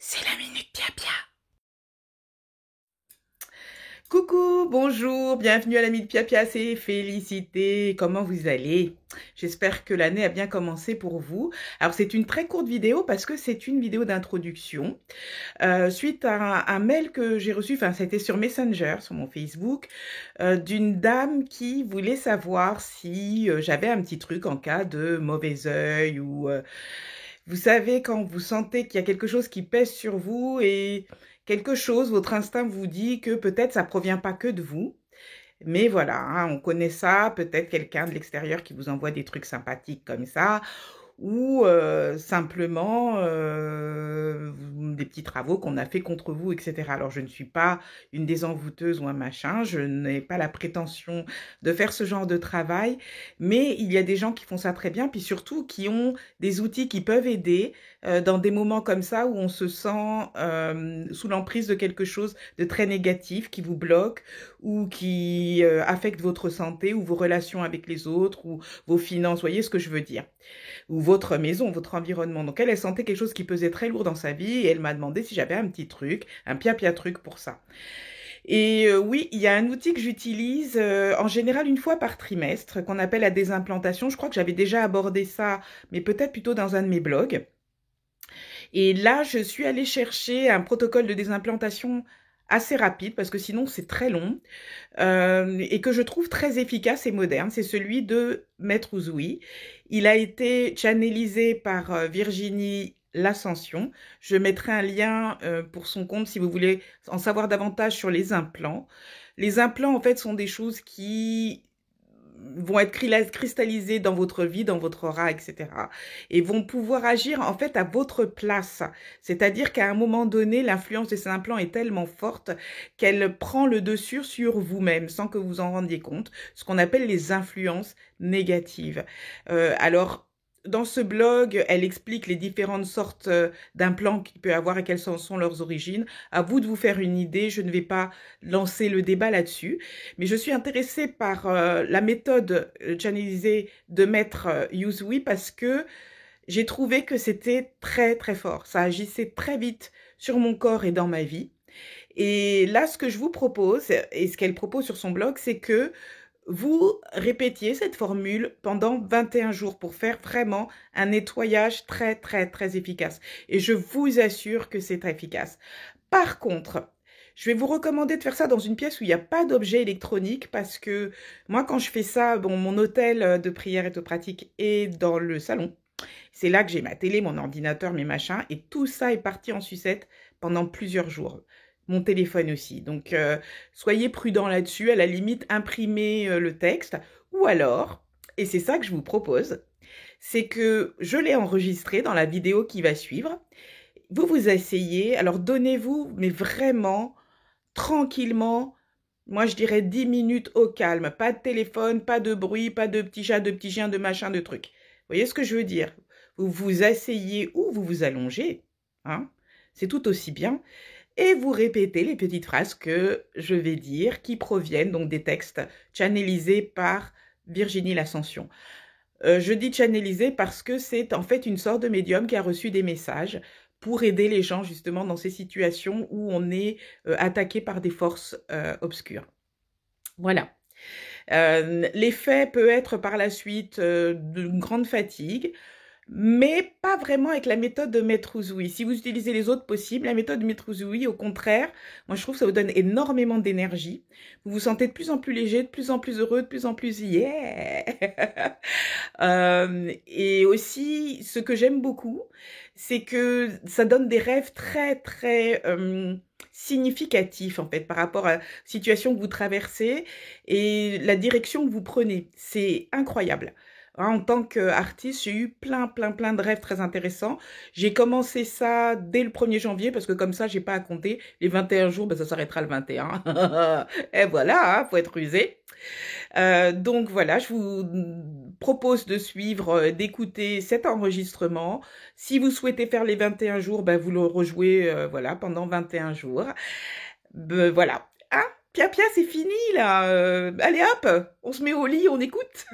C'est la minute Pia Pia. Coucou, bonjour, bienvenue à la minute Pia Pia, c'est Félicité. Comment vous allez? J'espère que l'année a bien commencé pour vous. Alors c'est une très courte vidéo parce que c'est une vidéo d'introduction suite à un mail que j'ai reçu, enfin c'était sur Messenger, sur mon Facebook, d'une dame qui voulait savoir si j'avais un petit truc en cas de mauvais œil ou vous savez, quand vous sentez qu'il y a quelque chose qui pèse sur vous et quelque chose, votre instinct vous dit que peut-être ça provient pas que de vous. Mais voilà, hein, on connaît ça, peut-être quelqu'un de l'extérieur qui vous envoie des trucs sympathiques comme ça, ou simplement des petits travaux qu'on a fait contre vous, etc. Alors, je ne suis pas une désenvoûteuse ou un machin, je n'ai pas la prétention de faire ce genre de travail, mais il y a des gens qui font ça très bien, puis surtout qui ont des outils qui peuvent aider dans des moments comme ça où on se sent sous l'emprise de quelque chose de très négatif qui vous bloque ou qui affecte votre santé ou vos relations avec les autres ou vos finances, voyez ce que je veux dire, ou votre maison, votre environnement. Donc elle sentait quelque chose qui pesait très lourd dans sa vie et elle m'a demandé si j'avais un petit truc, un pia-pia truc pour ça. Et oui, il y a un outil que j'utilise en général une fois par trimestre qu'on appelle la désimplantation. Je crois que j'avais déjà abordé ça, mais peut-être plutôt dans un de mes blogs. Et là, je suis allée chercher un protocole de désimplantation assez rapide parce que sinon c'est très long et que je trouve très efficace et moderne. C'est celui de Maître Ouzoui. Il a été channelisé par Virginie L'Ascension. Je mettrai un lien pour son compte si vous voulez en savoir davantage sur les implants. Les implants, en fait, sont des choses qui vont être cristallisés dans votre vie, dans votre aura, etc. Et vont pouvoir agir en fait à votre place. C'est-à-dire qu'à un moment donné, l'influence de ces implants est tellement forte qu'elle prend le dessus sur vous-même sans que vous en rendiez compte, ce qu'on appelle les influences négatives. Alors, dans ce blog, elle explique les différentes sortes d'implants qu'il peut y avoir et quelles sont leurs origines. À vous de vous faire une idée, je ne vais pas lancer le débat là-dessus. Mais je suis intéressée par la méthode channelisée de Maître Yuzui parce que j'ai trouvé que c'était très très fort. Ça agissait très vite sur mon corps et dans ma vie. Et là, ce que je vous propose, et ce qu'elle propose sur son blog, c'est que vous répétiez cette formule pendant 21 jours pour faire vraiment un nettoyage très très très efficace. Et je vous assure que c'est efficace. Par contre, je vais vous recommander de faire ça dans une pièce où il n'y a pas d'objet électronique parce que moi, quand je fais ça, bon, mon hôtel de prière et de pratique est dans le salon. C'est là que j'ai ma télé, mon ordinateur, mes machins et tout ça est parti en sucette pendant plusieurs jours. Mon téléphone aussi. Donc, soyez prudents là-dessus. À la limite, imprimez le texte. Ou alors, et c'est ça que je vous propose, c'est que je l'ai enregistré dans la vidéo qui va suivre. Vous vous asseyez, alors donnez-vous, mais vraiment, tranquillement, moi je dirais 10 minutes au calme, pas de téléphone, pas de bruit, pas de petits chats, de petits chiens, de machin, de trucs. Vous voyez ce que je veux dire? Vous vous asseyez ou vous vous allongez, hein? C'est tout aussi bien. Et vous répétez les petites phrases que je vais dire, qui proviennent donc des textes channelisés par Virginie L'Ascension. Je dis channelisé parce que c'est en fait une sorte de médium qui a reçu des messages pour aider les gens justement dans ces situations où on est attaqué par des forces obscures. Voilà. L'effet peut être par la suite d'une grande fatigue, mais pas vraiment avec la méthode de Maître Ouzoui. Si vous utilisez les autres possibles, la méthode de Maître Ouzoui, au contraire, moi je trouve que ça vous donne énormément d'énergie. Vous vous sentez de plus en plus léger, de plus en plus heureux, de plus en plus yeah. Et aussi, ce que j'aime beaucoup, c'est que ça donne des rêves très très significatifs en fait par rapport à la situation que vous traversez et la direction que vous prenez. C'est incroyable. Hein, en tant qu'artiste, j'ai eu plein de rêves très intéressants. J'ai commencé ça dès le 1er janvier parce que comme ça, j'ai pas à compter. Les 21 jours, ben, ça s'arrêtera le 21. Et voilà, hein, faut être rusé. Donc voilà, je vous propose de suivre, d'écouter cet enregistrement. Si vous souhaitez faire les 21 jours, ben, vous le rejouez voilà, pendant 21 jours. Voilà. Hein? Pia Pia, c'est fini là. Allez hop, on se met au lit, on écoute.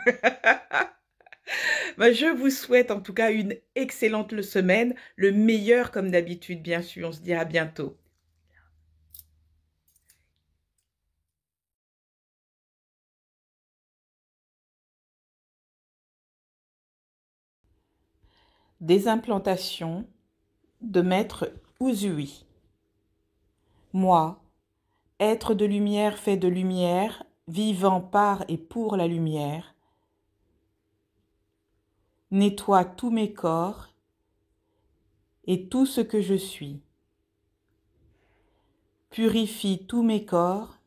Bah, je vous souhaite en tout cas une excellente semaine, le meilleur comme d'habitude, bien sûr. On se dit à bientôt. Des implantations de Maître Usui. Moi, être de lumière fait de lumière, vivant par et pour la lumière, nettoie tous mes corps et tout ce que je suis. Purifie tous mes corps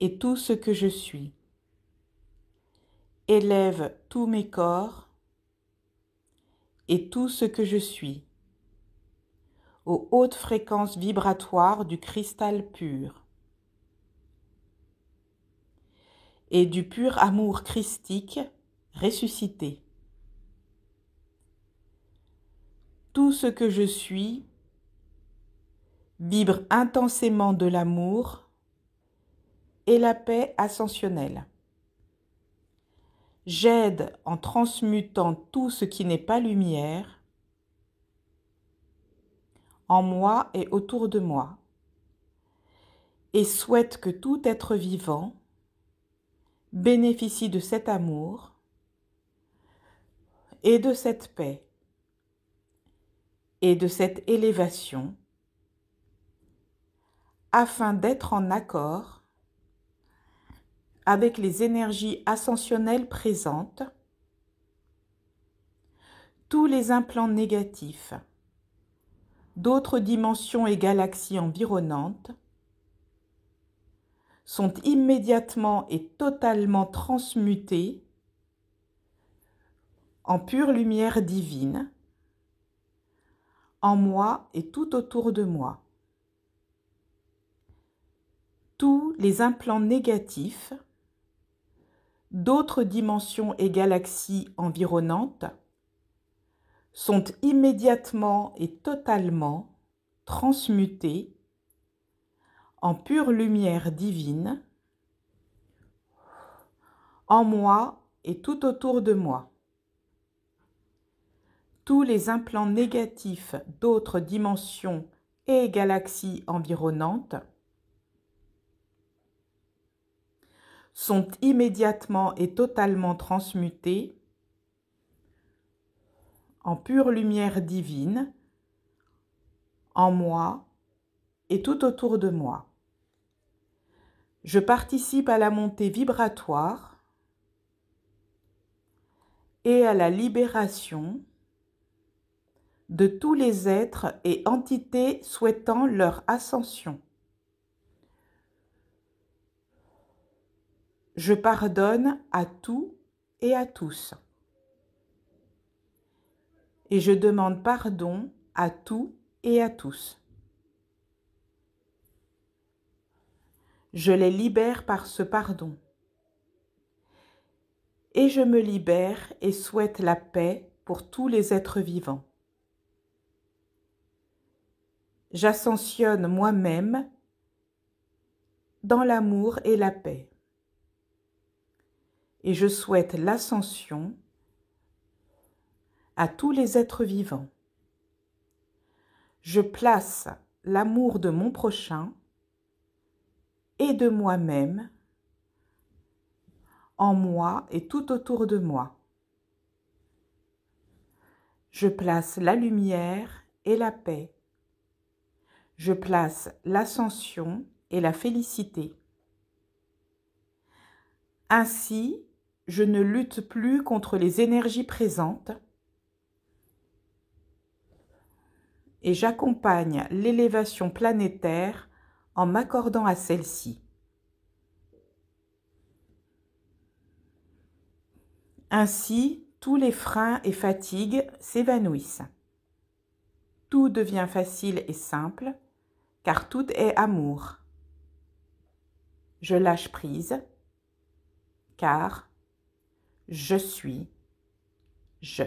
et tout ce que je suis. Élève tous mes corps et tout ce que je suis aux hautes fréquences vibratoires du cristal pur et du pur amour christique ressuscité. Tout ce que je suis vibre intensément de l'amour et la paix ascensionnelle. J'aide en transmutant tout ce qui n'est pas lumière en moi et autour de moi, et souhaite que tout être vivant bénéficie de cet amour et de cette paix et de cette élévation afin d'être en accord avec les énergies ascensionnelles présentes, tous les implants négatifs d'autres dimensions et galaxies environnantes sont immédiatement et totalement transmutés en pure lumière divine, en moi et tout autour de moi. Tous les implants négatifs d'autres dimensions et galaxies environnantes sont immédiatement et totalement transmutés en pure lumière divine, en moi et tout autour de moi. Tous les implants négatifs d'autres dimensions et galaxies environnantes sont immédiatement et totalement transmutés en pure lumière divine, en moi et tout autour de moi. Je participe à la montée vibratoire et à la libération de tous les êtres et entités souhaitant leur ascension. Je pardonne à tout et à tous. Et je demande pardon à tout et à tous. Je les libère par ce pardon. Et je me libère et souhaite la paix pour tous les êtres vivants. J'ascensionne moi-même dans l'amour et la paix. Et je souhaite l'ascension à tous les êtres vivants. Je place l'amour de mon prochain et de moi-même en moi et tout autour de moi. Je place la lumière et la paix. Je place l'ascension et la félicité. Ainsi, je ne lutte plus contre les énergies présentes et j'accompagne l'élévation planétaire en m'accordant à celle-ci. Ainsi, tous les freins et fatigues s'évanouissent. Tout devient facile et simple, car tout est amour. Je lâche prise, car je suis je.